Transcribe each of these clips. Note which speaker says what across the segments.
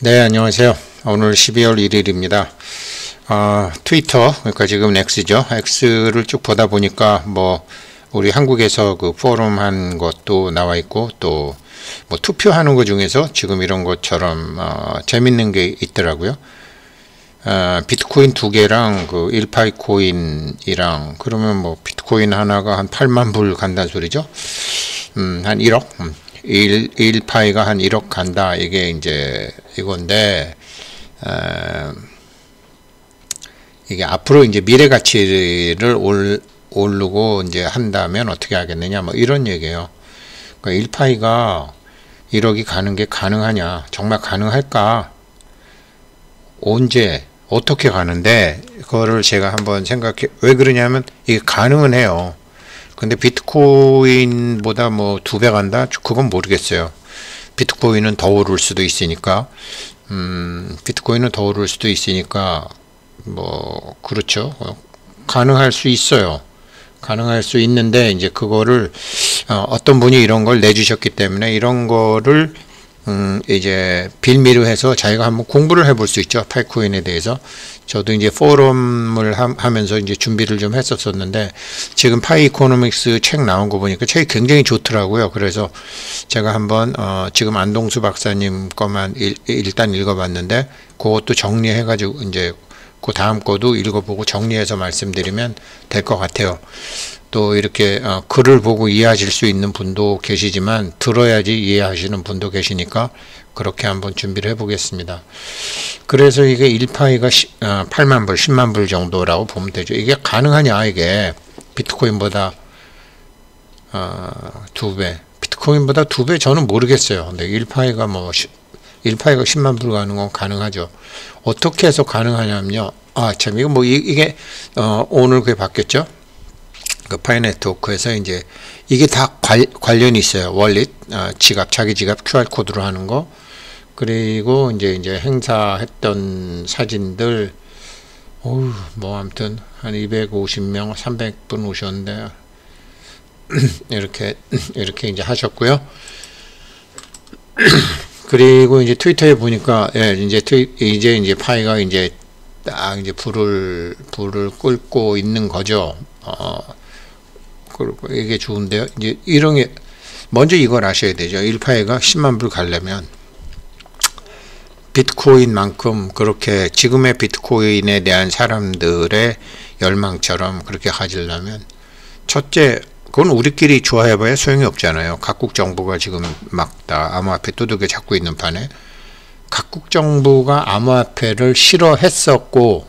Speaker 1: 네, 안녕하세요. 오늘 12월 1일입니다. 트위터, 그러니까 지금 X죠. X를 쭉 보다 보니까 우리 한국에서 그 포럼 한 것도 나와 있고, 또 투표하는 것 중에서 지금 이런 것처럼 재밌는 게 있더라고요. 비트코인 2개랑 그 1파이 코인이랑, 그러면 비트코인 하나가 한 8만 불 간다는 소리죠. 한 1억? 1파이가 한 1억 간다. 이게 이제 이건데, 이게 앞으로 이제 미래 가치를 오르고 이제 한다면 어떻게 하겠느냐, 이런 얘기예요. 그러니까 1파이가 1억이 가는 게 가능하냐, 정말 가능할까, 언제, 어떻게 가는데, 그거를 제가 한번 왜 그러냐면, 이게 가능은 해요. 근데 비트코인보다 2배 간다? 그건 모르겠어요. 비트코인은 더 오를 수도 있으니까, 그렇죠. 가능할 수 있어요. 가능할 수 있는데, 이제 그거를, 어떤 분이 이런 걸 내주셨기 때문에, 이런 거를, 이제 빌미로 해서 자기가 한번 공부를 해볼 수 있죠. 파이코인에 대해서. 저도 이제 포럼을 하면서 이제 준비를 좀 했었었는데, 지금 파이 이코노믹스 책 나온 거 보니까 책이 굉장히 좋더라고요. 그래서 제가 한번 지금 안동수 박사님 거만 일단 읽어봤는데, 그것도 정리해가지고 이제 그 다음 거도 읽어보고 정리해서 말씀드리면 될 것 같아요. 또 이렇게 글을 보고 이해하실 수 있는 분도 계시지만 들어야지 이해하시는 분도 계시니까 그렇게 한번 준비를 해보겠습니다. 그래서 이게 1파이가 8만 불, 10만 불 정도라고 보면 되죠. 이게 가능하냐, 이게 비트코인보다 2배, 비트코인보다 2배 저는 모르겠어요. 근데 1파이가 10만 불 가는 건 가능하죠. 어떻게 해서 가능하냐면요. 참, 이게 오늘 그게 바뀌었죠. 그 파이 네트워크에서 이제 이게 다 관련이 있어요. 월릿, 자기 지갑 QR코드로 하는 거, 그리고 이제 행사했던 사진들, 아무튼 한 250명, 300분 오셨는데 이렇게 이제 하셨고요. 그리고 이제 트위터에 보니까 이제 파이가 이제 딱 이제 불을 끓고 있는 거죠. 그리고 이게 좋은데요. 이제 이런 게 먼저 이걸 아셔야 되죠. 1파이가 10만 불 가려면 비트코인만큼 그렇게 지금의 비트코인에 대한 사람들의 열망처럼 그렇게 가지려면, 첫째, 그건 우리끼리 좋아해봐야 소용이 없잖아요. 각국 정부가 지금 막 다 암호화폐 두들겨 잡고 있는 판에, 각국 정부가 암호화폐를 싫어했었고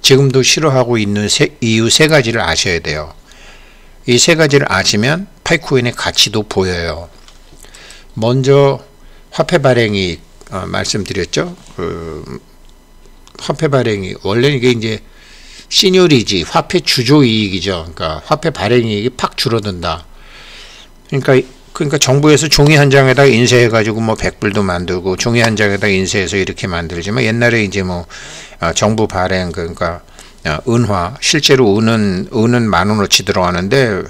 Speaker 1: 지금도 싫어하고 있는 이유 3가지를 아셔야 돼요. 이 3가지를 아시면 파이코인의 가치도 보여요. 먼저 화폐 발행이 말씀드렸죠. 화폐 발행이 원래는 이게 이제 시뇰리지, 화폐 주조 이익이죠. 그러니까 화폐 발행 이익이 팍 줄어든다. 그러니까 정부에서 종이 한 장에다 인쇄해가지고 100불도 만들고, 종이 한 장에다 인쇄해서 이렇게 만들지만, 옛날에 이제 정부 발행, 그러니까 은화, 실제로 은은 10,000원어치 들어가는데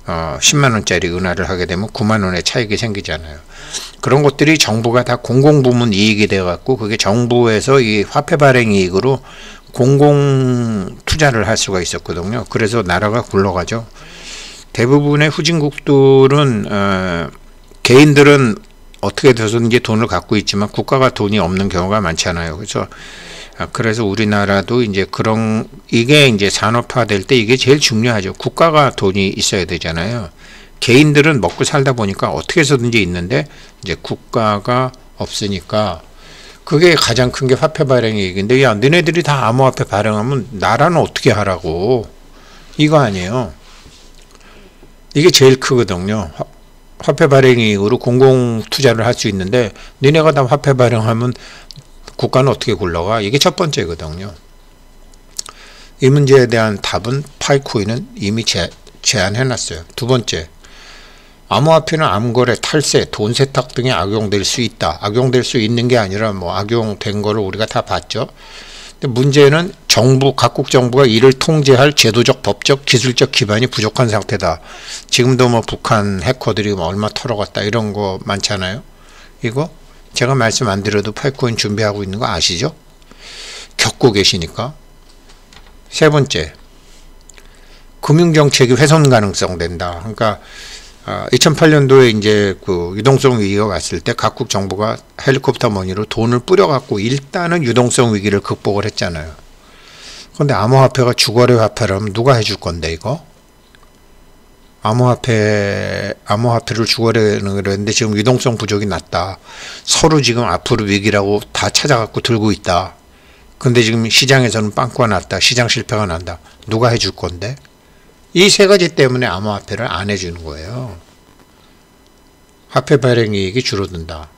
Speaker 1: 10만원짜리 은화를 하게 되면 9만원의 차익이 생기잖아요. 그런 것들이 정부가 다 공공부문 이익이 되어갖고, 그게 정부에서 이 화폐 발행 이익으로 공공 투자를 할 수가 있었거든요. 그래서 나라가 굴러가죠. 대부분의 후진국들은 개인들은 어떻게 돼서든지 돈을 갖고 있지만 국가가 돈이 없는 경우가 많잖아요. 그래서 우리나라도 이제 이게 이제 산업화될 때 이게 제일 중요하죠. 국가가 돈이 있어야 되잖아요. 개인들은 먹고 살다 보니까 어떻게 해서든지 있는데, 이제 국가가 없으니까 그게 가장 큰 게 화폐 발행 이익인데, 야, 너네들이 다 암호화폐 발행하면 나라는 어떻게 하라고, 이거 아니에요. 이게 제일 크거든요. 화폐 발행 이익으로 공공 투자를 할 수 있는데, 너네가 다 화폐 발행하면 국가는 어떻게 굴러가? 이게 첫 번째거든요. 이 문제에 대한 답은 파이코인은 이미 제안해놨어요. 두 번째, 암호화폐는 암거래, 탈세, 돈 세탁 등에 악용될 수 있다. 악용될 수 있는 게 아니라 악용된 거를 우리가 다 봤죠. 근데 문제는 각국 정부가 이를 통제할 제도적, 법적, 기술적 기반이 부족한 상태다. 지금도 북한 해커들이 얼마 털어갔다 이런 거 많잖아요. 이거 제가 말씀 안 드려도 파이코인 준비하고 있는 거 아시죠? 겪고 계시니까. 세 번째, 금융정책이 훼손 가능성 된다. 그러니까 2008년도에 이제 그 유동성 위기가 왔을 때 각국 정부가 헬리콥터 머니로 돈을 뿌려갖고 일단은 유동성 위기를 극복을 했잖아요. 그런데 암호화폐가 주거래 화폐라면 누가 해줄 건데 이거? 암호화폐를 주거래는 그랬는데 지금 유동성 부족이 났다. 서로 지금 앞으로 위기라고 다 찾아갖고 들고 있다. 근데 지금 시장에서는 빵꾸가 났다. 시장 실패가 난다. 누가 해줄 건데? 이 세 가지 때문에 암호화폐를 안 해주는 거예요. 화폐 발행 이익이 줄어든다.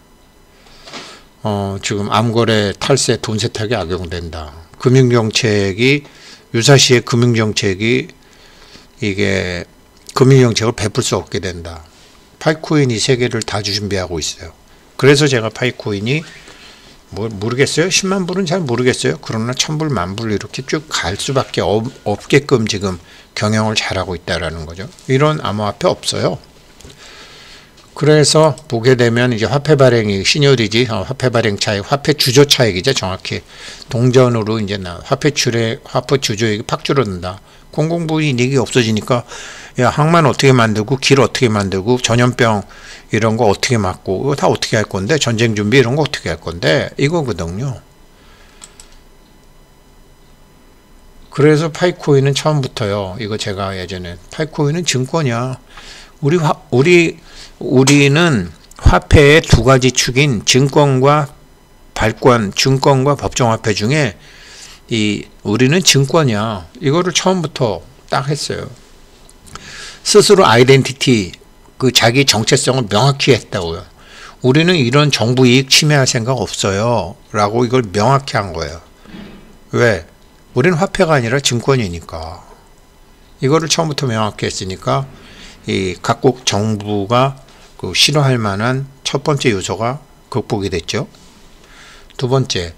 Speaker 1: 지금 암거래 탈세 돈 세탁이 악용된다. 금융정책이 유사시에 금융정책이 이게 금융정책을 베풀 수 없게 된다. 파이코인이 세 개를 다 준비하고 있어요. 그래서 제가 파이코인이 뭐 모르겠어요. 10만 불은 잘 모르겠어요. 그러나 1000불, 10,000불 이렇게 쭉 갈 수밖에 없게끔 지금 경영을 잘하고 있다라는 거죠. 이런 암호화폐 없어요. 그래서 보게 되면 이제 화폐 발행이 시늉이지, 화폐 발행 차익, 화폐 주조 차익이죠. 정확히 동전으로 이제 화폐 주조익이 팍 줄어든다. 공공부이익이 없어지니까 야, 항만 어떻게 만들고 길 어떻게 만들고 전염병 이런 거 어떻게 막고 이거 다 어떻게 할 건데 전쟁 준비 이런 거 어떻게 할 건데 이거거든요. 그래서 파이코인은 처음부터요. 이거 제가 예전에 파이코인은 증권이야. 우리는 화폐의 두 가지 축인 증권과 발권, 증권과 법정화폐 중에 우리는 증권이야. 이거를 처음부터 딱 했어요. 스스로 아이덴티티, 그 자기 정체성을 명확히 했다고요. 우리는 이런 정부 이익 침해할 생각 없어요. 라고 이걸 명확히 한 거예요. 왜? 우리는 화폐가 아니라 증권이니까. 이거를 처음부터 명확히 했으니까 이 각국 정부가 그 싫어할 만한 첫 번째 요소가 극복이 됐죠. 두 번째,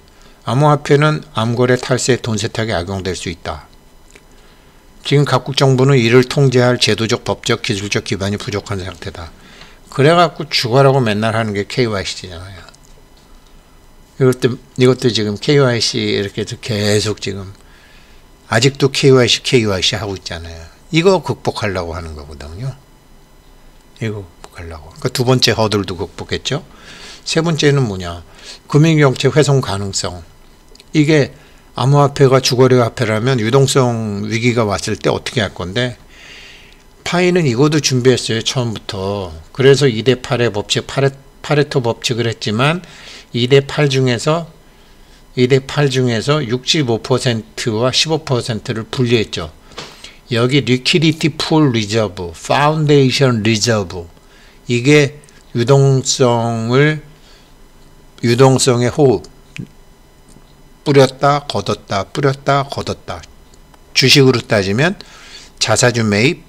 Speaker 1: 암호화폐는 암거래 탈세 돈 세탁에 악용될 수 있다. 지금 각국 정부는 이를 통제할 제도적, 법적, 기술적 기반이 부족한 상태다. 그래갖고 죽어라고 맨날 하는 게 KYC잖아요. 이것도 지금 KYC 이렇게 해서 계속 지금 아직도 KYC 하고 있잖아요. 이거 극복하려고 하는 거거든요. 이거 극복하려고. 그러니까 두 번째 허들도 극복했죠. 세 번째는 뭐냐? 금융정책 훼손 가능성. 이게 암호화폐가 주거래 화폐라면 유동성 위기가 왔을 때 어떻게 할 건데 파이는 이것도 준비했어요. 처음부터. 그래서 2대8의 법칙, 파레토 법칙을 했지만 2대8 중에서 65%와 15%를 분리했죠. 여기 리퀴디티 풀 리저브, 파운데이션 리저브 이게 유동성의 호흡 뿌렸다 걷었다 뿌렸다 걷었다. 주식으로 따지면 자사주 매입,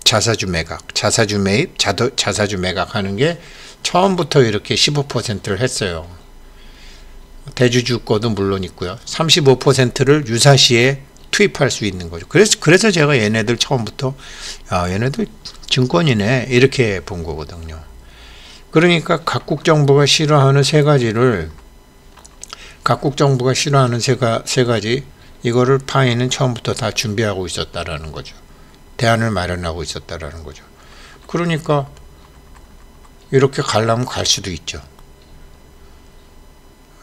Speaker 1: 자사주 매각, 자사주 매입, 자사주 매각 하는 게 처음부터 이렇게 15%를 했어요. 대주주 거도 물론 있고요. 35%를 유사시에 투입할 수 있는 거죠. 그래서 제가 얘네들 처음부터 얘네들 증권이네 이렇게 본 거거든요. 그러니까 각국 정부가 싫어하는 세 가지를 세 가지 이거를 파이는 처음부터 다 준비하고 있었다라는 거죠. 대안을 마련하고 있었다라는 거죠. 그러니까 이렇게 가려면 갈 수도 있죠.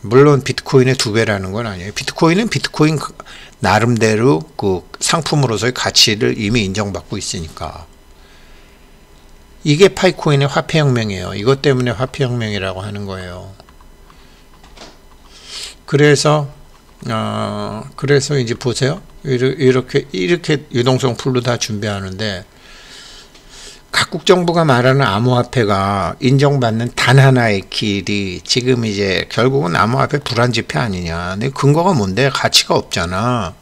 Speaker 1: 물론 비트코인의 2배라는 건 아니에요. 비트코인은 비트코인 나름대로 그 상품으로서의 가치를 이미 인정받고 있으니까. 이게 파이코인의 화폐혁명이에요. 이것 때문에 화폐혁명이라고 하는 거예요. 그래서 이제 보세요. 이렇게 유동성 풀로 다 준비하는데 각국 정부가 말하는 암호화폐가 인정받는 단 하나의 길이 지금 이제 결국은 암호화폐 불안지폐 아니냐. 근데 근거가 뭔데? 가치가 없잖아.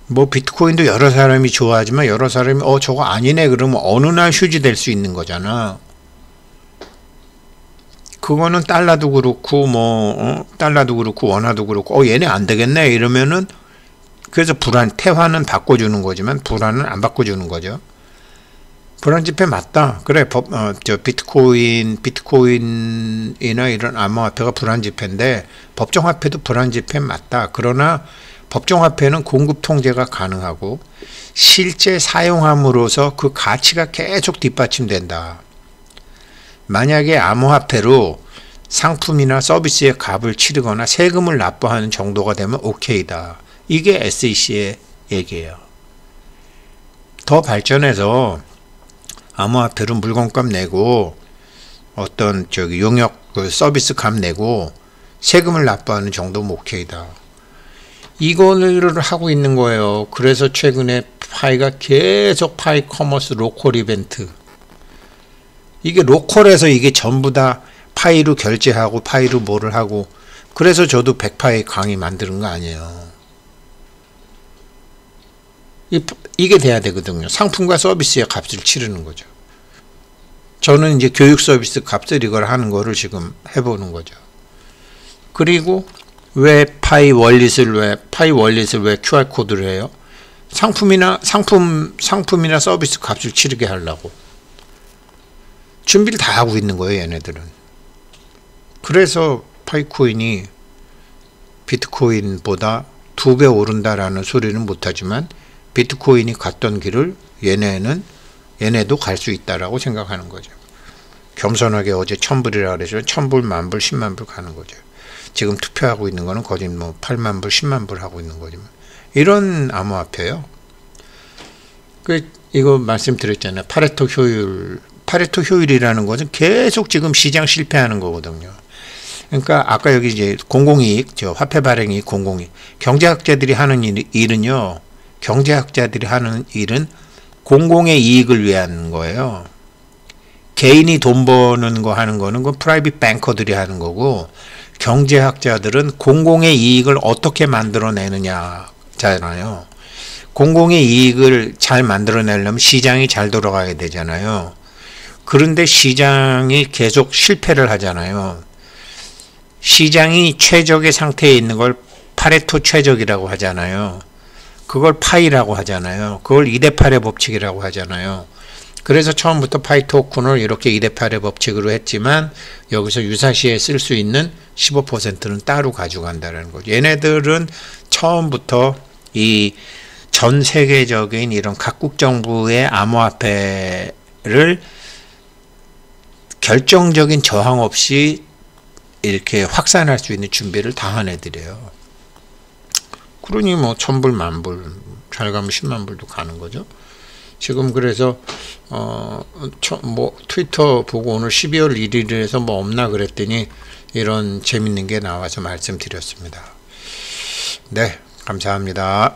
Speaker 1: 뭐 비트코인도 여러 사람이 좋아하지만 여러 사람이 저거 아니네 그러면 어느 날 휴지될 수 있는 거잖아. 그거는 달러도 그렇고 달러도 그렇고 원화도 그렇고 얘네 안 되겠네 이러면은 그래서 태화는 바꿔주는 거지만 불안은 안 바꿔주는 거죠. 불안지폐 맞다. 그래, 저 비트코인이나 이런 암호화폐가 불안지폐인데 법정화폐도 불안지폐 맞다. 그러나 법정화폐는 공급 통제가 가능하고 실제 사용함으로써 그 가치가 계속 뒷받침된다. 만약에 암호화폐로 상품이나 서비스의 값을 치르거나 세금을 납부하는 정도가 되면 오케이다. 이게 SEC의 얘기예요. 더 발전해서 암호화폐로 물건값 내고 어떤 용역 서비스 값 내고 세금을 납부하는 정도면 오케이다. 이거를 하고 있는 거예요. 그래서 최근에 파이가 계속 파이 커머스 로컬 이벤트. 이게 로컬에서 이게 전부 다 파이로 결제하고 파이로 뭐를 하고, 그래서 저도 100파이 강의 만드는 거 아니에요. 이게 돼야 되거든요. 상품과 서비스의 값을 치르는 거죠. 저는 이제 교육 서비스 값을 이걸 하는 거를 지금 해보는 거죠. 그리고 왜 파이 월릿을 왜 QR 코드를 해요? 상품이나 서비스 값을 치르게 하려고 준비를 다 하고 있는 거예요, 얘네들은. 그래서 파이코인이 비트코인보다 2배 오른다라는 소리는 못하지만 비트코인이 갔던 길을 얘네도 갈 수 있다라고 생각하는 거죠. 겸손하게 어제 1000불이라 그래서 1000불, 만불, 10만불 가는 거죠. 지금 투표하고 있는 거는 거의 뭐 8만불, 10만불 하고 있는 거지만 이런 암호화폐예요. 이거 말씀드렸잖아요. 파레토 효율이라는 것은 계속 지금 시장 실패하는 거거든요. 그러니까 아까 여기 이제 공공이익, 화폐 발행이익, 공공이익. 경제학자들이 하는 일은요. 경제학자들이 하는 일은 공공의 이익을 위한 거예요. 개인이 돈 버는 거 하는 거는 그 프라이빗 뱅커들이 하는 거고, 경제학자들은 공공의 이익을 어떻게 만들어내느냐잖아요. 공공의 이익을 잘 만들어내려면 시장이 잘 돌아가야 되잖아요. 그런데 시장이 계속 실패를 하잖아요. 시장이 최적의 상태에 있는 걸 파레토 최적이라고 하잖아요. 그걸 파이라고 하잖아요. 그걸 2대8의 법칙이라고 하잖아요. 그래서 처음부터 파이 토큰을 이렇게 2대8의 법칙으로 했지만 여기서 유사시에 쓸 수 있는 15%는 따로 가져간다는 거죠. 얘네들은 처음부터 이 전 세계적인 이런 각국 정부의 암호화폐를 결정적인 저항 없이 이렇게 확산할 수 있는 준비를 다 한 애들이에요. 그러니 뭐 1000불, 만불, 잘 가면 10만불도 가는 거죠. 지금 그래서 뭐 트위터 보고 오늘 12월 1일에서 뭐 없나 그랬더니 이런 재밌는 게 나와서 말씀드렸습니다. 네, 감사합니다.